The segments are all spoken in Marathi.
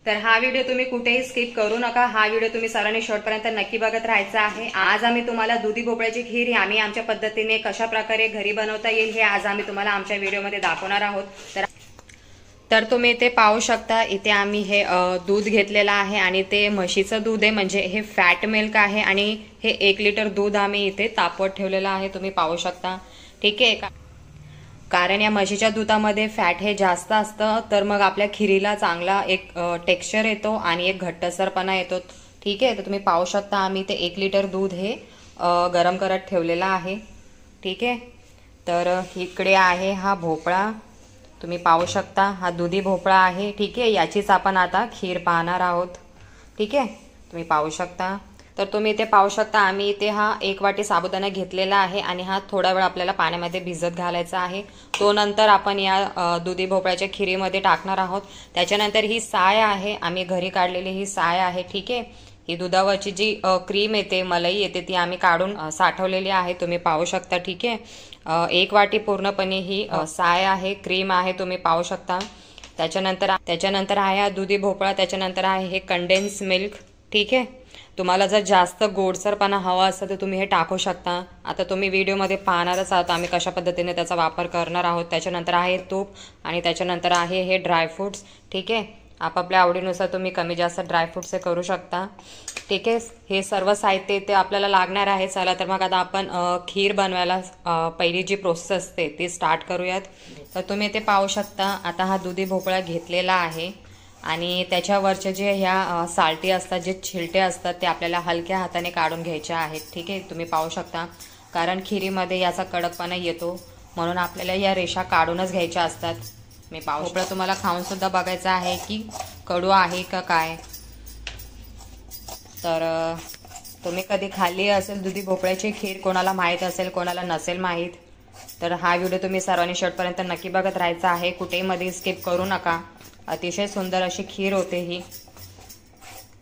तर हा व्हिडिओ तुम्ही कुठेही स्किप करू नका। हा व्हिडिओ तुम्ही सर्वांनी शेवटपर्यंत नक्की बघत राहायचा आहे। आज आम्ही तुम्हाला दुधी भोपळ्याची खीर ही आम्ही आमच्या पद्धतीने कशा प्रकारे घरी बनवता येईल हे आज आम्ही तुम्हाला आमच्या व्हिडिओमध्ये दाखवणार आहोत। तर तुम्ही इथे पाहू शकता, इथे आम्ही हे दूध घेतलेलं आहे आणि ते म्हशीचं दूध आहे, म्हणजे हे फॅट मिल्क आहे आणि हे 1 लिटर दूध आम्ही इथे तापवत ठेवलेलं आहे, तुम्ही पाहू शकता। ठीक आहे, कारण या म्हशीच्या दुधामध्ये फॅट हे जास्त असतं, तर मग आपल्या खिरीला चांगला एक टेक्स्चर येतो आणि एक घट्टसरपणा येतो। ठीक आहे, तर तुम्ही पाहू शकता आम्ही ते 1 लिटर दूध हे गरम करत ठेवलेलं आहे। ठीक आहे, तर इकडे आहे हा भोपळा, तुम्ही पाहू शकता हा दुधी भोपळा आहे। ठीक आहे, याचीच आपण आता खीर पाहणार आहोत। ठीक आहे, तुम्ही पाहू शकता। तर तुम्ही इथे पाहू शकता आम्ही इथे हा 1 वाटी साबुदाणा घेतलेला आहे आणि हा थोडा वेळ आपल्याला पाण्यामध्ये भिजत घालायचा आहे। तो नंतर आपण या दुधी भोपळ्याच्या खिरीमध्ये टाकणार आहोत। त्याच्यानंतर ही साय आहे, आम्ही घरी काढलेली ही साय आहे। ठीक आहे, ही दुधावरची जी क्रीम येते, मलाई येते, ती आम्ही काढून साठवलेली आहे, तुम्ही पाहू शकता। ठीक आहे, 1 वाटी पूर्णपणे ही साय आहे, क्रीम आहे, तुम्ही पाहू शकता। त्याच्यानंतर आहे हा दुधी भोपळा, त्याच्यानंतर आहे हे कंडेन्स मिल्क। ठीक आहे, तुम्हाला जर जास्त गोडसरपणा हवा असेल तर तुम्ही हे टाकू शकता। आता तुम्ही व्हिडिओमध्ये पाहणारच आहात आम्ही कशा पद्धतीने त्याचा वापर करणार आहोत। त्याच्यानंतर आहे तूप आणि त्याच्यानंतर आहे हे ड्रायफ्रूट्स। ठीक आहे, आपापल्या आवडीनुसार तुम्ही कमी जास्त ड्रायफ्रूट्स हे करू शकता। ठीक आहे, हे सर्व साहित्य ते आपल्याला लागणार आहे। चला तर मग आता आपण खीर बनवायला पहिली जी प्रोसेस असते ती स्टार्ट करूयात। तर तुम्ही ते पाहू शकता, आता हा दुधी भोपळा घेतलेला आहे आणि त्याच्यावरचे जे ह्या साल्टी असतात, जे छिलटे असतात, ते आपल्याला हलक्या हाताने काढून घ्यायचे आहेत। ठीक आहे, तुम्ही पाहू शकता, कारण खिरीमध्ये याचा कडकपणा येतो म्हणून आपल्याला या रेषा काढूनच घ्यायच्या असतात। मी पाहू भोपळा तुम्हाला खाऊन सुद्धा बघायचा आहे की कडू आहे का काय। तर तुम्ही कधी खाल्ली असेल दुधी भोपळ्याची खीर, कोणाला माहीत असेल कोणाला नसेल माहीत, तर हा व्हिडिओ तुम्ही सर्वांनी शेवटपर्यंत नक्की बघत राहायचा आहे, कुठेही मध्ये स्किप करू नका। अतिशय सुंदर अशी खीर होते ही,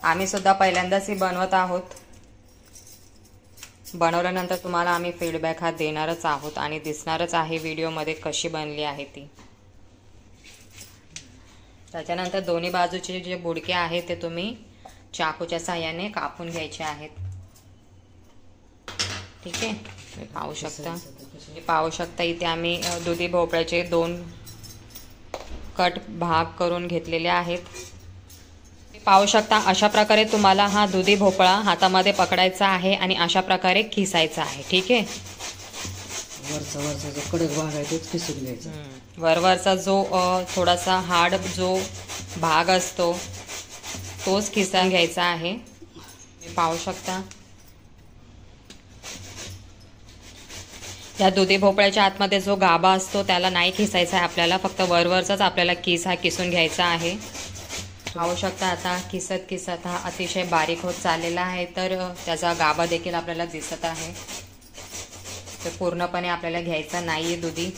आम्ही सुद्धा पहिल्यांदाच ही बनवत आहोत। बनवल्यानंतर तुम्हाला आम्ही फीडबॅक हा देणारच आहोत आणि दिसणारच आहे व्हिडिओमध्ये कशी बनली आहे ती। त्याच्यानंतर दोन्ही बाजूचे जे बुडके आहेत ते तुम्ही चाकूच्या साहाय्याने कापून घ्यायचे आहेत। ठीक आहे, तुम्ही पाहू शकता इथे आम्ही दुधी भोपळ्याचे 2 कट भाग करून घेतलेले आहेत। पाहू शकता अशा प्रकारे तुम्हाला हा दुधी भोपळा हातामध्ये पकडायचा आहे आणि अशा प्रकारे खिसायचा आहे। ठीक आहे, वरचा जो कडक भाग आहे तोच खिसून घ्यायचा। वरचा जो थोडासा हार्ड जो भाग असतो तोच खिसून घ्यायचा आहे। पाहू शकता या दुधी भोपळ्याच्या आतमध्ये जो गाभा असतो त्याला नाही खिसायचा आहे आपल्याला, फक्त वरवरचाच आपल्याला किस हा किसून घ्यायचा आहे। पाहू शकता आता किसत हा अतिशय बारीक होत चाललेला आहे, तर त्याचा गाभा देखील आपल्याला दिसत आहे। तर पूर्णपणे आपल्याला घ्यायचा नाहीये दुधी।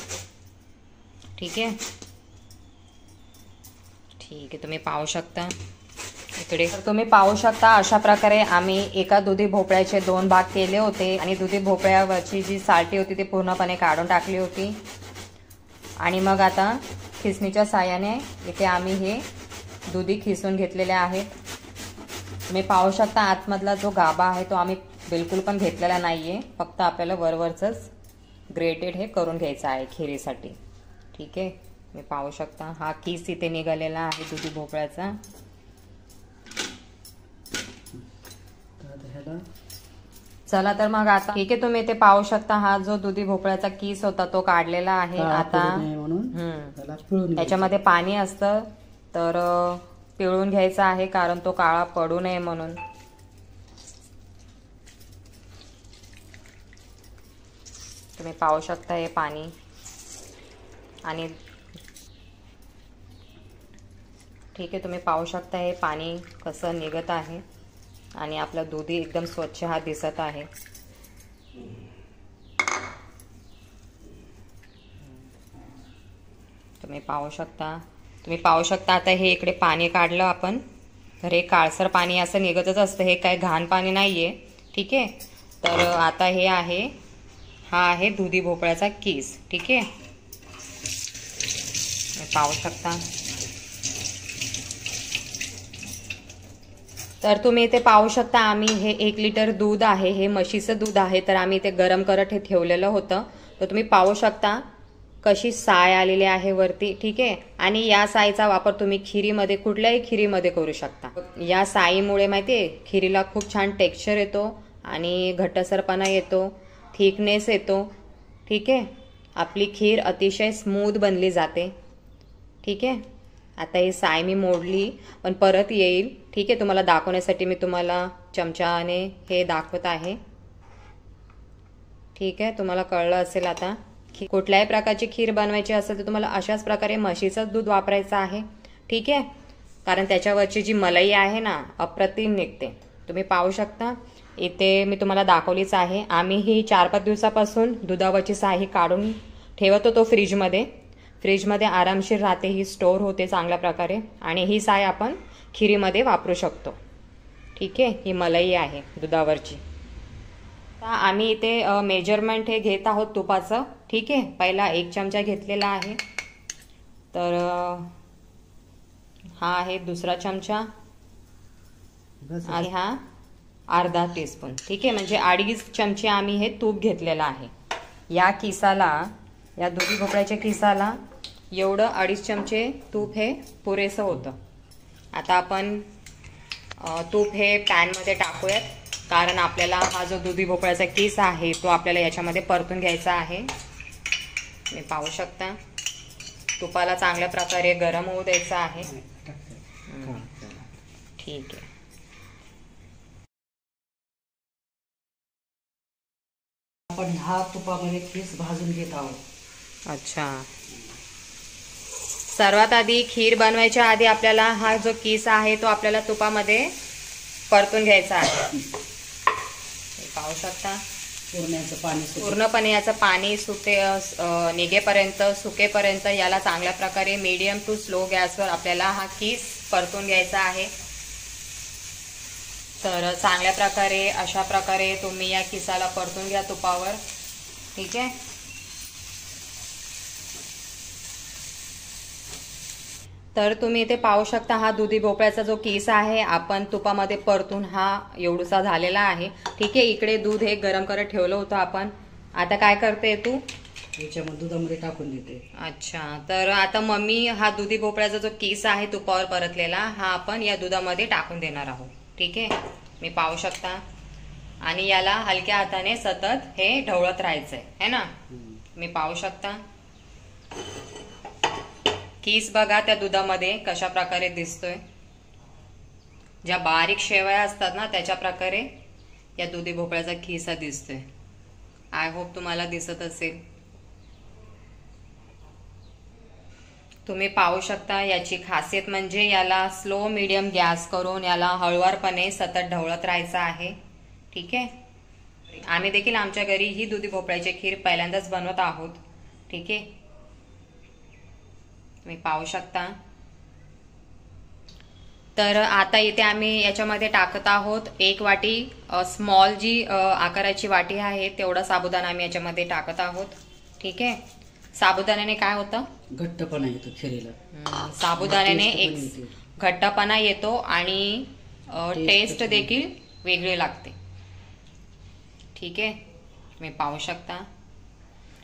ठीक आहे, तुम्ही पाहू शकता इकडे। तर तुम्ही पाहू शकता अशा प्रकारे आम्ही एका दुधी भोपळ्याचे 2 भाग केले होते आणि दुधी भोपळ्यावरची जी साल्टी होती ती पूर्णपणे काढून टाकली होती आणि मग आता खिसणीच्या साहाय्याने इथे आम्ही हे दुधी खिसून घेतलेले आहेत। तुम्ही पाहू शकता आतमधला जो गाभा आहे तो आम्ही बिलकुल पण घेतलेला नाहीये, फक्त आपल्याला वरवरचंच ग्रेटेड हे करून घ्यायचं आहे खिरीसाठी। ठीक आहे, तुम्ही पाहू शकता हा किस इथे निघालेला आहे दुधी भोपळ्याचा। चला तर मग आता ठीक आहे, तुम्ही इथे पाहू शकता हा जो दुधी भोपळ्याचा किस होता तो काढलेला आहे। आता त्याच्यामध्ये पाणी असतं तर पिळून घ्यायचा आहे, कारण तो काळा पडू नये म्हणून। तुम्ही पाहू शकता हे पाणी आणि ठीक आहे, तुम्ही पाहू शकता हे पाणी कसं निघत आहे आणि आपला दुधी एकदम स्वच्छ हा दिसत आहे। तुम्ही पाहू शकता आता हे इकडे पाणी काढलं आपण, तर हे काळसर पाणी असं निघतच असतं, हे काय घाण पाणी नाहीये। ठीक आहे, तर आता हे आहे, हा आहे दुधी भोपळ्याचा किस। ठीक आहे, पाहू शकता तर तुम्ही इथे पाहू शकता, आम्ही हे 1 लिटर दूध आहे, हे म्हशीचं दूध आहे, तर आम्ही इथे गरम करत हे ठेवलेलं होतं. तर तुम्ही पाहू शकता कशी साय आलेली आहे वरती. ठीक आहे. आणि या साईचा वापर तुम्ही खिरीमध्ये, कुठल्याही खिरीमध्ये करू शकता. या साईमुळे माहितीये खिरीला खूप छान टेक्स्चर येतो आणि घट्टसरपणा येतो, थिकनेस येतो. ठीक आहे. आपली खीर अतिशय स्मूथ बनली जाते. ठीक आहे. आता ही साय मी मोडली, पण परत येईल. ठीक आहे. तुम्हाला दाखवण्यासाठी मी तुम्हाला चमच्याने हे दाखवत आहे. ठीक आहे. तुम्हाला कळलं असेल आता. कुठल्याही प्रकारची खीर बनवायची असेल तर तुम्हाला अशाच प्रकारे म्हशीचं दूध वापरायचं आहे. ठीक आहे. कारण त्याच्यावरची जी मलाई आहे ना, अप्रतिम निघते. तुम्ही पाहू शकता इथे मी तुम्हाला दाखवलीच आहे. आम्ही ही 4-5 दिवसापासून दुधावरची साय ही काढून ठेवत होतो फ्रीजमध्ये. फ्रीजमध्ये आरामशीर राहते, ही स्टोर होते चांगल्या प्रकारे आणि ही साय आपण खिरीमध्ये वापरू शकतो. ठीक आहे. ही मलाई आहे दुधावरची. आता आम्ही इथे मेजरमेंट हे घेत आहोत तुपाचं. ठीक आहे. पहिला 1 चमचा घेतलेला आहे, तर हा आहे दुसरा चमचा आणि हा अर्धा टीस्पून. ठीक आहे. म्हणजे 2.5 चमचे आम्ही हे तूप घेतलेलं आहे. या किसाला, या दुधी भोपळ्याच्या किसाला एवढं 2.5 चमचे तूप हे पुरेसं होतं. आता आपण तूप हे पॅनमध्ये टाकूयात, कारण आपल्याला हा जो दुधी भोपळ्याचा किस आहे तो आपल्याला याच्यामध्ये परतून घ्यायचा आहे. मी पाहू शकता तुपाला चांगल्या प्रकारे गरम होऊ द्यायचं आहे. ठीक आहे. आपण हा तुपामध्ये खीस भाजून घेत आहोत. अच्छा. सर्वात आधी खीर बनवायच्या आधी आपल्याला हा जो किस आहे तो आपल्याला तुपामध्ये परतून घ्यायचा आहे. पाहू शकता पूर्णपणे याचं पाणी निघेपर्यंत, सुकेपर्यंत याला चांगल्या प्रकारे मीडियम टू स्लो गॅसवर आपल्याला हा किस परतून घ्यायचा आहे. तर चांगल्या प्रकारे अशा प्रकारे तुम्ही या किसाला परतून घ्या तुपावर. ठीक आहे. तर तुम्ही इथे पाहू शकता हा दुधी भोपळ्याचा जो किस आहे आपण तुपामध्ये परतून हा एवढूसा झालेला आहे. ठीक आहे. इकडे दूध हे गरम करत ठेवलं होतं आपण. आता काय करते तू? याच्यामध्ये दुधामध्ये टाकून देते. अच्छा. तर आता मम्मी हा दुधी भोपळ्याचा जो किस आहे तुपावर परतलेला हा आपण या दुधामध्ये टाकून देणार आहोत. ठीक आहे. मी पाहू शकता आणि याला हलक्या हाताने सतत हे ढवळत राहायचंय है ना. मी पाहू शकता किस बघा त्या दुधामध्ये कशा प्रकारे दिसतोय. ज्या बारीक शेवया असतात ना त्याच्या प्रकारे या दुधी भोपळ्याचा किस हा दिसतोय. आय होप तुम्हाला दिसत असेल. तुम्ही पाहू शकता याची खासियत म्हणजे याला स्लो मीडियम गॅस करून याला हळुवारपणे सतत ढवळत राहायचं आहे. ठीक आहे. आम्ही देखील आमच्या घरी ही दुधी भोपळ्याची खीर पहिल्यांदाच बनवत आहोत. ठीक आहे. तुम्ही पाहू शकता. तर आता इथे आम्ही याच्यामध्ये टाकत आहोत 1 वाटी स्मॉल जी आकाराची वाटी आहे तेवढा साबुदाणा आम्ही याच्यामध्ये टाकत आहोत. ठीक आहे. साबुदाण्याने काय होतं? घट्टपणा येतो खिरीला. साबुदाण्याने एक घट्टपणा येतो आणि टेस्ट देखील वेगळी लागते. ठीक आहे. तुम्ही पाहू शकता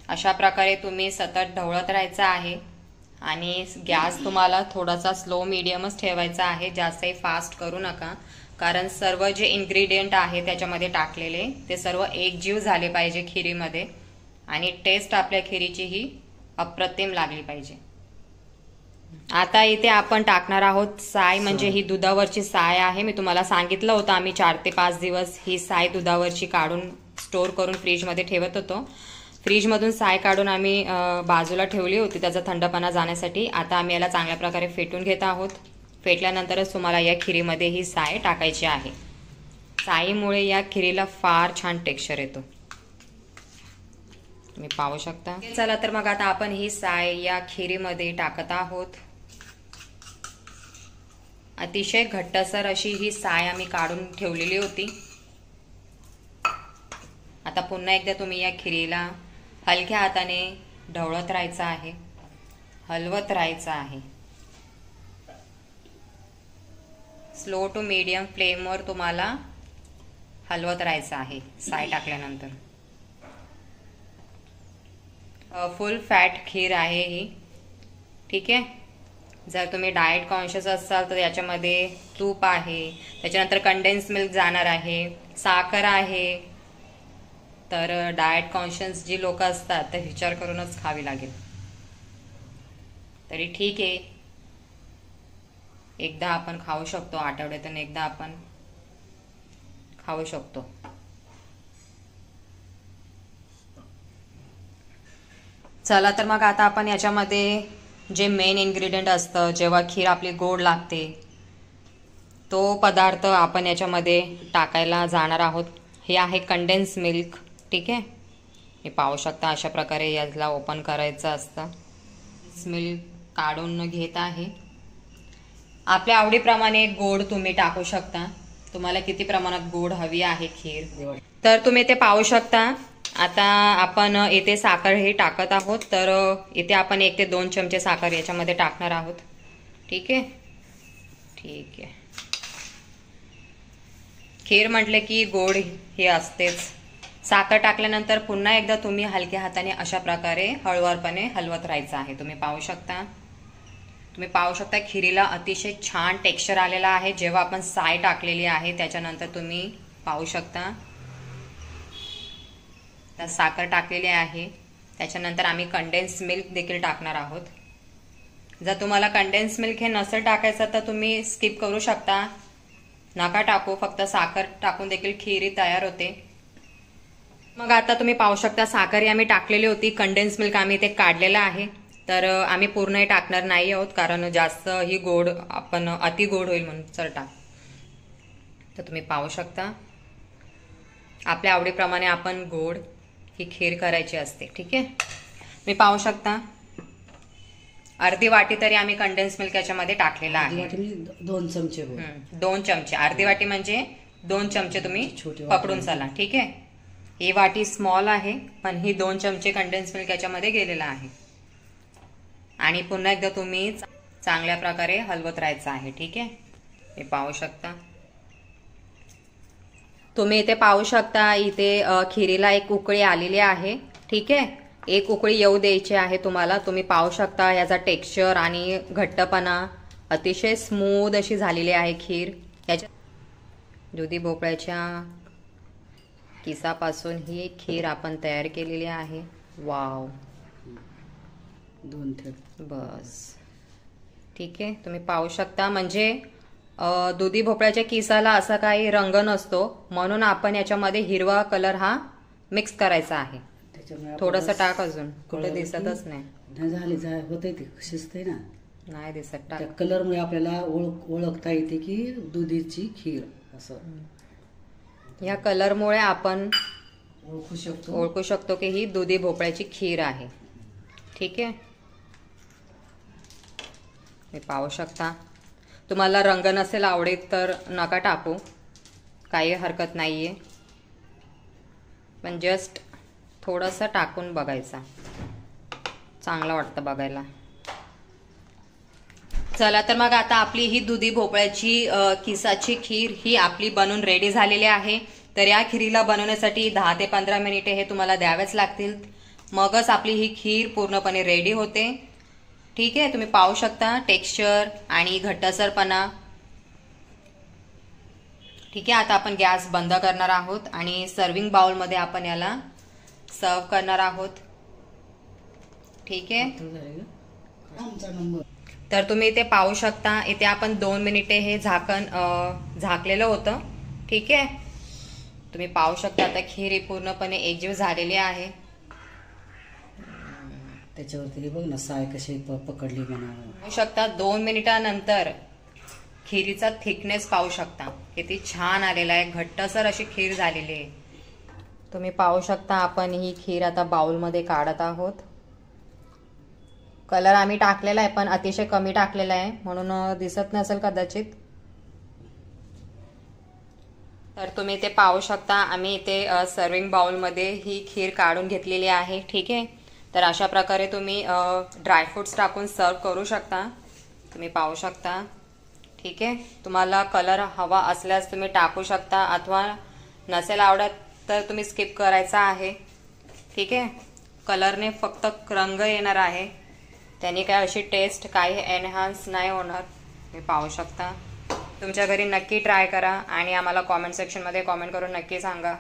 अशा प्रकारे तुम्ही सतत ढवळत राहायचं आहे आणि गॅस तुम्हाला थोडासा स्लो मीडियमच ठेवायचा आहे. जास्तही फास्ट करू नका, कारण सर्व जे इन्ग्रेडियंट आहे त्याच्यामध्ये टाकलेले ते सर्व एकजीव झाले पाहिजे खिरीमध्ये आणि टेस्ट आपल्या खिरीची ही अप्रतिम लागली पाहिजे. आता इथे आपण टाकणार आहोत साय, म्हणजे ही दुधावरची साय आहे. मी तुम्हाला सांगितलं होतं आम्ही 4 ते 5 दिवस ही साय दुधावरची काढून स्टोर करून फ्रीजमध्ये ठेवत होतो. फ्रीजमधून साय काढून आम्ही बाजूला ठेवली होती त्याचा थंडपणा जाण्यासाठी. आता आम्ही याला चांगल्या प्रकारे फेटून घेत आहोत. फेटल्यानंतरच तुम्हाला या खिरीमध्ये ही साय टाकायची आहे. साईमुळे या खिरीला फार छान टेक्स्चर येतो. तुम्ही पाहू शकता. चला तर मग आता आपण ही साय या खिरीमध्ये टाकत आहोत. अतिशय घट्टसर अशी ही साय आम्ही काढून ठेवलेली होती. आता पुन्हा एकदा तुम्ही या खिरीला हलक्या हाताने ढवळत राहायचं आहे, हलवत राहायचं आहे. स्लो टू मीडियम फ्लेमवर तुम्हाला हलवत राहायचं आहे साय टाकल्यानंतर. फुल फॅट खीर आहे ही. ठीक आहे. जर तुम्ही डाएट कॉन्शियस असाल तर याच्यामध्ये तूप आहे, त्याच्यानंतर कंडेन्स मिल्क जाणार आहे, साखर आहे. तर डाएट कॉन्शियस जी लोक असतात तर विचार करूनच खावी लागेल. तरी ठीक आहे, एकदा आपण खाऊ शकतो, आठवड्यातून एकदा आपण खाऊ शकतो. चला तर मग आता आपण याच्यामध्ये जे मेन इन्ग्रेडियंट असतं जेव्हा खीर आपली गोड लागते तो पदार्थ आपण याच्यामध्ये टाकायला जाणार आहोत. हे आहे कंडेन्स मिल्क. ठीक आहे. हे पाहू शकता अशा प्रकारे याला ओपन करायचं असतं. मिल्क काढून घेत आहे. आपल्या आवडीप्रमाणे गोड तुम्ही टाकू शकता. तुम्हाला किती प्रमाणात गोड हवी आहे खीर तर तुम्ही ते पाहू शकता. आता आपण इथे साखर हे टाकत आहोत. तर इथे आपण 1 ते 2 चमचे साखर याच्यामध्ये टाकणार आहोत. ठीक आहे. ठीक आहे. खीर म्हटले की गोड हे असतेच. साखर टाकल्यानंतर पुन्हा एकदा तुम्ही हलक्या हाताने अशा प्रकारे हळूवारपणे हलवत राहायचं आहे. तुम्ही पाहू शकता खिरीला अतिशय छान टेक्स्चर आलेला आहे जेव्हा आपण साय टाकलेली आहे. त्याच्यानंतर तुम्ही पाहू शकता साखर टाकलेली आहे. त्याच्यानंतर आम्ही कंडेन्स मिल्क देखील टाकणार आहोत. जर तुम्हाला कंडेन्स मिल्क हे नसेल टाकायचं तर तुम्ही स्किप करू शकता, नका टाकू. फक्त साखर टाकून देखील खीर तयार होते. मग आता तुम्ही पाहू शकता साखर आम्ही टाकलेली होती, कंडेन्स मिल्क आम्ही ते काढलेलं आहे. तर आम्ही पूर्ण टाकणार नाही आहोत कारण जास्त ही गोड आपण अति गोड होईल म्हणून. चल टाक. तर तुम्ही पाहू शकता आपल्या आवडीप्रमाणे आपण गोड ही खीर करायची असते. ठीक आहे. मी पाहू शकता अर्धी वाटी तरी आम्ही कंडेन्स मिल्क याच्यामध्ये टाकलेला आहे. 2 चमचे. 2 चमचे. अर्धी वाटी म्हणजे 2 चमचे तुम्ही पकडून चला. ठीक आहे. ही वाटी स्मॉल आहे पण ही 2 चमचे कंडेन्स मिल्क याच्यामध्ये गेलेला आहे. आणि पुन्हा एकदा तुम्ही चांगल्या प्रकारे हलवत राहायचं आहे. ठीक आहे. हे पाहू शकता तुम्ही. इथे पाहू शकता इथे खिरीला एक उकळी आलेली आहे. ठीक आहे. एक उकळी येऊ द्यायची आहे तुम्हाला. तुम्ही पाहू शकता याचा टेक्स्चर आणि घट्टपणा अतिशय स्मूथ अशी झालेली आहे खीर. याच्या दुधी भोपळ्याच्या किसापासून ही खीर आपण तयार केलेली आहे. वाव. 2 थेंब बस. ठीक आहे. तुम्ही पाहू शकता म्हणजे दुधी भोपळ्याच्या किसाला असा काही रंग नसतो म्हणून आपण याच्यामध्ये हिरवा कलर हा मिक्स करायचा आहे. थोडंसं टाक अजून. कुठे दिसतच नाही. झाले होते ते शिजते ना. नाही दिसत. टाक. कलरमुळे आपल्याला ओळखता येते की दुधीची खीर असं. या कलरमुळे आपण ओळखू शकतो की ही दुधी भोपळ्याची खीर आहे. ठीक आहे. हे पाहू शकता. तुम्हाला रंग नसेल आवडेल तर नका टाकू, काही हरकत नाहीये. पण जस्ट थोडंसं टाकून बघायचा, चांगलं वाटतं बघायला. चला तर मग आता आपली ही दुधी भोपळ्याची किसाची खीर ही आपली बनून रेडी झालेली आहे. तर या खीरीला बनवण्यासाठी 10 ते 15 मिनिटे हे तुम्हाला द्यावेच लागतील, मगच आपली ही खीर पूर्णपणे रेडी होते. ठीक आहे. तुम्ही पाहू शकता टेक्स्चर आणि घट्टसरपणा. ठीक आहे. आता आपण गॅस बंद करणार आहोत आणि सर्विंग बाउलमध्ये आपण याला सर्व करणार आहोत. ठीक आहे. तर तुम्ही इथे पाहू शकता इथे आपण 2 मिनिटे हे झाकण झाकलेलं होतं. ठीक आहे. तुम्ही पाहू शकता आता खीर पूर्णपणे एकजीव झालेली आहे. त्याच्यावरती बघ ना साय कशी पकडली म्हणा. पाहू शकता 2 मिनिटानंतर खिरीचा थिकनेस पाहू शकता किती छान आलेला आहे. घट्टसर अशी खीर झालेली आहे. तुम्ही पाहू शकता आपण ही खीर आता बाउलमध्ये काढत आहोत. कलर आम्ही टाकलेला आहे पण अतिशय कमी टाकलेला आहे म्हणून दिसत नसेल कदाचित. तर तुम्ही इथे पाहू शकता आम्ही इथे सर्विंग बाउलमध्ये ही खीर काढून घेतलेली आहे. ठीक आहे. तर अशा प्रकारे तुम्ही ड्रायफ्रुट्स टाकून सर्व करू शकता. तुम्ही पाहू शकता. ठीक ठीक आहे. तुम्हाला कलर हवा असल्यास तुम्ही टाकू शकता, अथवा नसेल आवडत तर तुम्ही स्किप करायचा आहे. ठीक आहे. कलरने फक्त रंग येणार आहे, त्यांनी काय अशी टेस्ट काही एनहान्स नाही होणार. तुम्ही पाहू शकता. तुमच्या घरी नक्की ट्राय करा आणि आम्हाला कॉमेंट सेक्शनमध्ये कॉमेंट करून नक्की सांगा.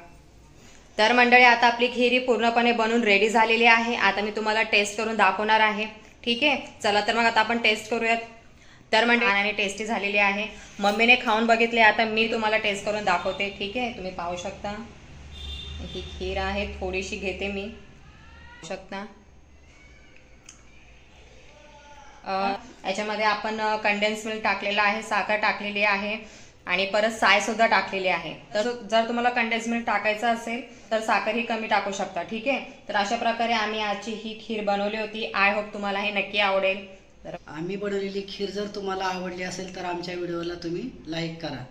तर मंडळी, आता आपली खीर पूर्णपणे बनून रेडी झालेली आहे. आता मी तुम्हाला टेस्ट करून दाखवणार आहे. ठीक आहे. चला तर मग आता आपण टेस्ट करूयात. तर मंडळी, आणि टेस्टी झालेली आहे. मम्मीने खाऊन बघितले, आता मी तुम्हाला टेस्ट करून दाखवते. ठीक आहे. तुम्ही पाहू शकता ही खीर आहे. थोडीशी घेते मी. पाहू शकता. याच्यामध्ये आपण कंडेन्स मिल्क टाकलेला आहे, साखर टाकलेली आहे आणि परत साय सुद्धा टाकलेली आहे. तर जर तुम्हाला कंडेन्स मिल्क टाकायचं असेल तर साखर ही कमी टाकू शकता. ठीक आहे. तर अशा प्रकारे आम्ही आजची ही खीर बनवली होती. आय होप तुम्हाला हे नक्की आवडेल. तर आम्ही बनवलेली खीर जर तुम्हाला आवडली असेल तर आमच्या व्हिडिओला तुम्ही लाईक करा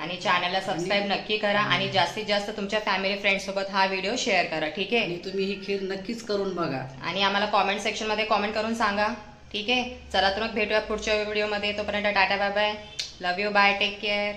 आणि चॅनलला सबस्क्राईब नक्की करा आणि जास्तीत जास्त तुमच्या फॅमिली फ्रेंड सोबत हा व्हिडिओ शेअर करा. ठीक आहे. आणि तुम्ही ही खीर नक्कीच करून बघा आणि आम्हाला कॉमेंट सेक्शन मध्ये कॉमेंट करून सांगा. ठीक आहे. चला तर मग भेटूया पुढच्या व्हिडिओमध्ये. तोपर्यंत टाटा, bye bye, love you, bye, take care.